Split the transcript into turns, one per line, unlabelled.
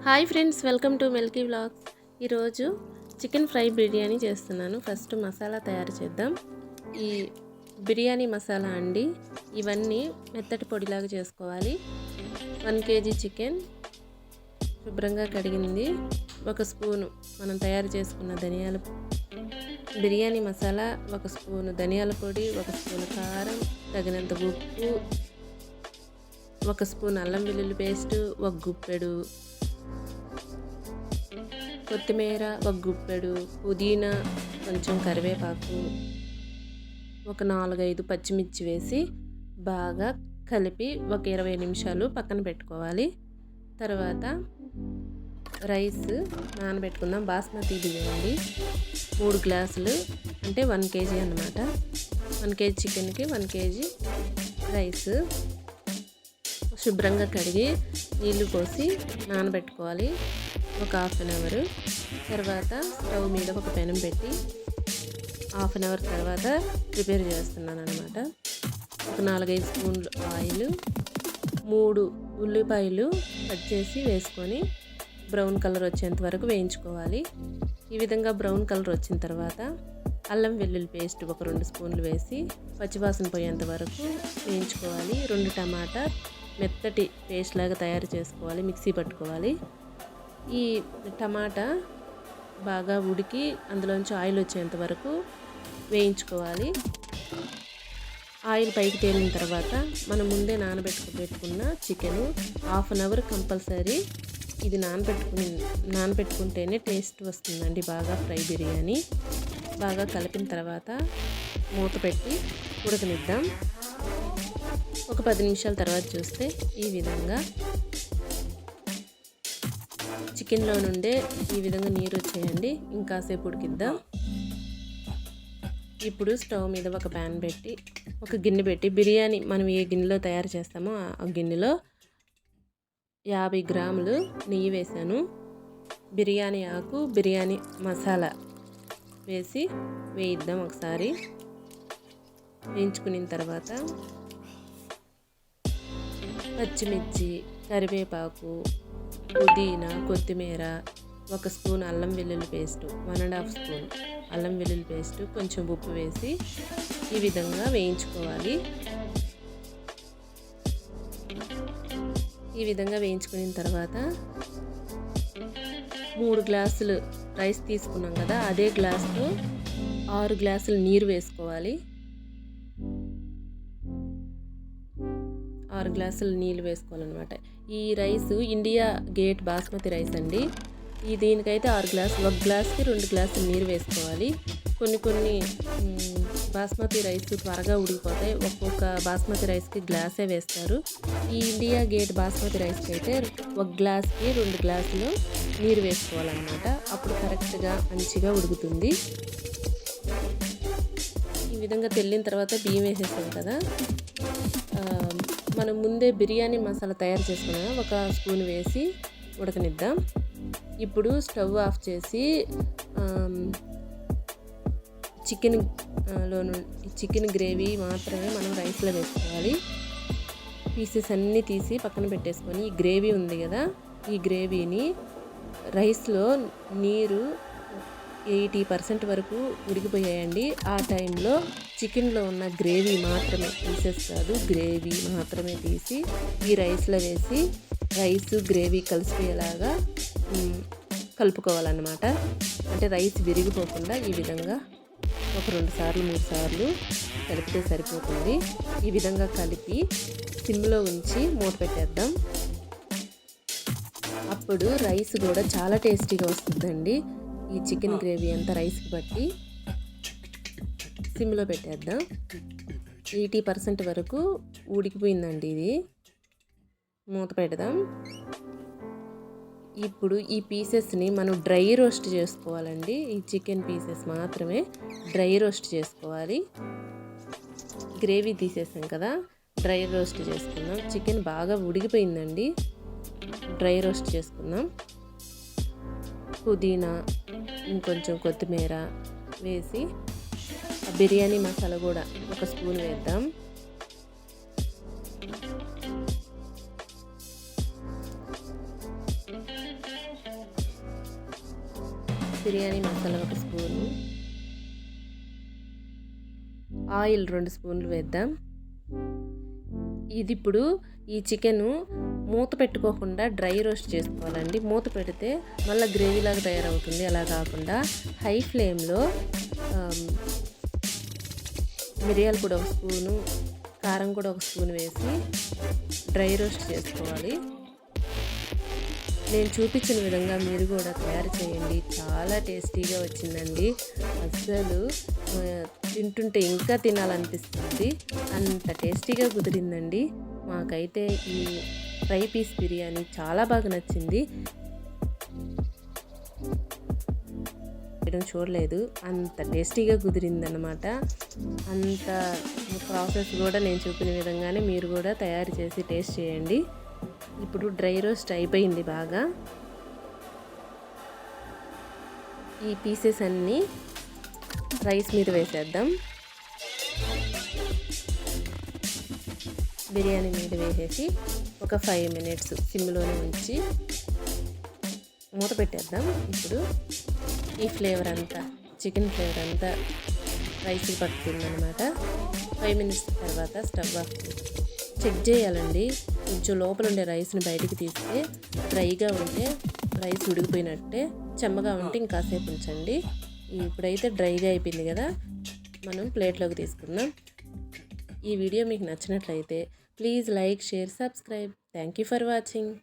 Hi friends, welcome to Milky vlogs. ఈరోజు chicken fry biryani చేస్తున్నాను. First masala తయారు చేద్దాం. ఈ బిర్యానీ మసాలా అండి, ఇవన్నీ మెత్తటి పొడిలాగా చేసుకోవాలి. 1 kg చికెన్ శుభ్రంగా కడిగింది. 1 స్పూను మనం తయారు చేసుకున్న బిర్యానీ మసాలా, 1 స్పూను ధనియాల పొడి, 1 స్పూను కారం, తగినంత ఉప్పు, 1 స్పూన్ అల్లం వెల్లుల్లి పేస్టు, 1 గుప్పెడు కొత్తిమీర, 1 గుప్పెడు పుదీనా, కొంచెం కరివేపాకు, ఒక 4-5 పచ్చిమిర్చి వేసి బాగా కలిపి ఒక 20 నిమిషాలు పక్కన పెట్టుకోవాలి. తర్వాత రైస్ నానబెట్టుకుందాం. బాస్మతి బియ్యం అండి, 3 గ్లాసులు అంటే 1 kg అన్నమాట. 1 kg చికెన్కి 1 kg రైస్. శుభ్రంగా కడిగి నీళ్లు పోసి నానబెట్టుకోవాలి ఒక 1/2 అవర్. తర్వాత స్టవ్ మీద ఒక పెనం పెట్టి 1/2 అవర్ తర్వాత ప్రిపేర్ చేస్తున్నాను అనమాట. ఒక 4-5 స్పూన్లు ఆయిల్, 3 ఉల్లిపాయలు కట్ చేసి వేసుకొని బ్రౌన్ కలర్ వచ్చేంత వరకు వేయించుకోవాలి. ఈ విధంగా బ్రౌన్ కలర్ వచ్చిన తర్వాత అల్లం వెల్లుల్లి పేస్ట్ ఒక 2 స్పూన్లు వేసి పచ్చివాసన పోయేంత వరకు వేయించుకోవాలి. 2 టమాటా మెత్తటి పేస్ట్ లాగా తయారు చేసుకోవాలి, మిక్సీ పట్టుకోవాలి. ఈ టమాటా బాగా ఉడికి అందులోంచి ఆయిల్ వచ్చేంత వరకు వేయించుకోవాలి. ఆయిల్ పైకి తేలిన తర్వాత మనం ముందే నానబెట్టుకున్న చికెను 1/2 అవర్ కంపల్సరీ ఇది నానబెట్టుకుంటేనే టేస్ట్ వస్తుందండి బాగా ఫ్రై బిర్యానీ. బాగా కలిపిన తర్వాత మూత పెట్టి ఉడకనిద్దాం. ఒక 10 నిమిషాల తర్వాత చూస్తే ఈ విధంగా చికెన్లో నుండే ఈ విధంగా నీరు వచ్చేయండి. ఇంకాసేపు ఉడికిద్దాం. ఇప్పుడు స్టవ్ మీద ఒక ప్యాన్ పెట్టి ఒక గిన్నె పెట్టి బిర్యానీ మనం ఏ గిన్నెలో తయారు చేస్తామో ఆ గిన్నెలో 50 గ్రాములు నెయ్యి వేసాను. బిర్యానీ ఆకు, బిర్యానీ మసాలా వేసి వేయిద్దాం ఒకసారి. వేయించుకున్న తర్వాత పచ్చిమిర్చి, కరివేపాకు, పుదీనా, కొత్తిమీర, 1 స్పూన్ అల్లం వెల్లుల్లి పేస్టు, 1.5 స్పూన్ అల్లం వెల్లుల్లి పేస్టు, కొంచెం ఉప్పు వేసి ఈ విధంగా వేయించుకోవాలి. ఈ విధంగా వేయించుకున్న తర్వాత 3 గ్లాసులు రైస్ తీసుకున్నాం కదా, అదే గ్లాసులో 6 గ్లాసులు నీరు వేసుకోవాలి. 6 గ్లాసులు నీళ్ళు వేసుకోవాలన్నమాట. ఈ rice India gate basmati rice అండి. దీనికైతే 6 గ్లాసులు, 1 గ్లాస్కి 2 గ్లాసులు నీరు వేసుకోవాలి. కొన్ని బాస్మతి రైస్ త్వరగా ఉడికిపోతాయి. ఒక్కొక్క బాస్మతి రైస్కి గ్లాసే వేస్తారు. ఈ ఇండియా గేట్ బాస్మతి రైస్కి అయితే 1 గ్లాస్కి 2 గ్లాసులు నీరు వేసుకోవాలన్నమాట. అప్పుడు కరెక్ట్గా మంచిగా ఉడుకుతుంది. ఈ విధంగా తెల్లిన తర్వాత బియ్యం వేసేస్తాం కదా, మనం ముందే బిర్యానీ మసాలా తయారు చేసుకున్నాం, 1 స్పూన్ వేసి ఉడకనిద్దాం. ఇప్పుడు స్టవ్ ఆఫ్ చేసి చికెన్ గ్రేవీ మాత్రమే మనం రైస్లో వేసుకోవాలి. పీసెస్ అన్నీ తీసి పక్కన పెట్టేసుకొని ఈ గ్రేవీ ఉంది కదా, ఈ గ్రేవీని రైస్లో నీరు 80% వరకు ఉడికిపోయాయండి. ఆ టైంలో చికెన్లో ఉన్న గ్రేవీ మాత్రమే, పీసెస్ కాదు, గ్రేవీ మాత్రమే తీసి ఈ రైస్లో వేసి రైస్ గ్రేవీ కలిసిపోయేలాగా కలుపుకోవాలన్నమాట. అంటే రైస్ విరిగిపోకుండా ఈ విధంగా ఒక 2 సార్లు 3 సార్లు కలిపితే సరిపోతుంది. ఈ విధంగా కలిపి సిమ్లో ఉంచి మూత పెట్టేద్దాం. అప్పుడు రైస్ కూడా చాలా టేస్టీగా వస్తుందండి. ఈ చికెన్ గ్రేవీ అంతా రైస్కి బట్టి సిమ్లో పెట్టేద్దాం. 80% వరకు ఉడికిపోయిందండి ఇది. మూత పెడదాం. ఇప్పుడు ఈ పీసెస్ని మనం డ్రై రోస్ట్ చేసుకోవాలండి. ఈ చికెన్ పీసెస్ మాత్రమే డ్రై రోస్ట్ చేసుకోవాలి. గ్రేవీ తీసేసాం కదా, డ్రై రోస్ట్ చేసుకుందాం. చికెన్ బాగా ఉడికిపోయిందండి, డ్రై రోస్ట్ చేసుకుందాం. పుదీనా, ఇంకొంచెం కొత్తిమీర వేసి బిర్యానీ మసాలా కూడా 1 స్పూన్ వేద్దాం. బిర్యానీ మసాలా 1 స్పూను, ఆయిల్ 2 స్పూన్లు వేద్దాం. ఇది ఇప్పుడు ఈ చికెను మూత పెట్టుకోకుండా డ్రై రోస్ట్ చేసుకోవాలండి. మూత పెడితే మళ్ళీ గ్రేవీలాగా తయారవుతుంది. అలా కాకుండా హై ఫ్లేమ్లో మిరియాలు కూడా 1 స్పూను, కారం కూడా 1 స్పూన్ వేసి డ్రై రోస్ట్ చేసుకోవాలి. నేను చూపించిన విధంగా మీరు కూడా తయారు చేయండి. చాలా టేస్టీగా వచ్చిందండి. అస్సలు తింటుంటే ఇంకా తినాలనిపిస్తుంది. అంత టేస్టీగా కుదిరిందండి. మాకైతే ఈ ఫ్రై పీస్ బిర్యానీ చాలా బాగా నచ్చింది. చూడలేదు, అంత టేస్టీగా కుదిరిందన్నమాట. అంత ప్రాసెస్ కూడా నేను చూపిన విధంగానే మీరు కూడా తయారు చేసి టేస్ట్ చేయండి. ఇప్పుడు డ్రై రోస్ట్ అయిపోయింది బాగా. ఈ పీసెస్ అన్నీ రైస్ మీద వేసేద్దాం. బిర్యానీ మీద వేసేసి ఒక 5 మినిట్స్ సిమ్లోనే ఉంచి మూత పెట్టేద్దాం. ఇప్పుడు ఈ ఫ్లేవర్ అంతా, చికెన్ ఫ్లేవర్ అంతా రైస్కి పట్టుకుందనమాట. 5 మినిట్స్ తర్వాత స్టవ్ ఆఫ్ చెక్ చేయాలండి. కొంచెం లోపల ఉండే రైస్ని బయటికి తీస్తే డ్రైగా ఉంటే రైస్ ఉడికిపోయినట్టే, చెమ్మగా ఉంటే ఇంకాసేపు ఉంచండి. ఇప్పుడైతే డ్రైగా అయిపోయింది కదా, మనం ప్లేట్లోకి తీసుకుందాం. ఈ వీడియో మీకు నచ్చినట్లయితే please like, share, subscribe. Thank you for watching.